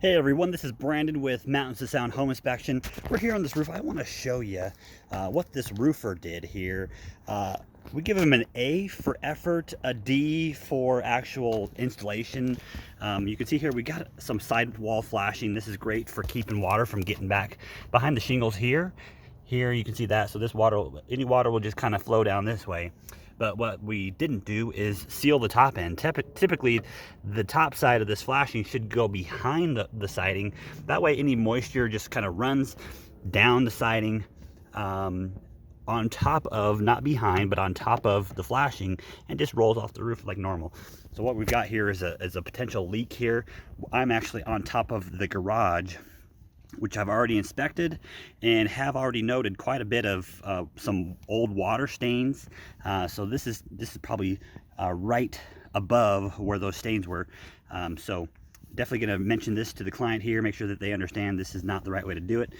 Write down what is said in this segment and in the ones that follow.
Hey everyone, this is Brandon with Mountains of Sound Home Inspection. We're here on this roof. I want to show you what this roofer did here. We give him an A for effort, a D for actual installation. You can see here we got some sidewall flashing. This is great for keeping water from getting back behind the shingles here. Here you can see that. So this water, any water will just kind of flow down this way. But what we didn't do is seal the top end. Typically, the top side of this flashing should go behind the siding. That way any moisture just kind of runs down the siding on top of, not behind, but on top of the flashing and just rolls off the roof like normal. So what we've got here is a potential leak here. I'm actually on top of the garage, which I've already inspected and have already noted quite a bit of some old water stains. So this is probably right above where those stains were. So definitely going to mention this to the client here, make sure that they understand this is not the right way to do it.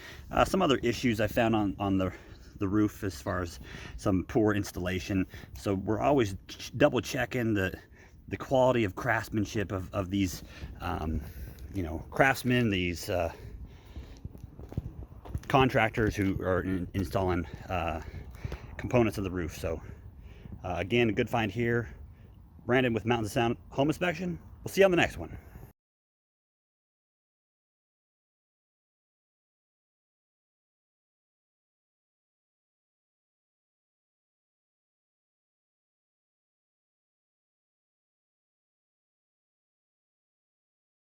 Some other issues I found on the roof as far as some poor installation. So we're always double checking the quality of craftsmanship of these craftsmen, these contractors who are installing components of the roof. So again, a good find here. Brandon with Mountains of Sound Home Inspection. We'll see you on the next one.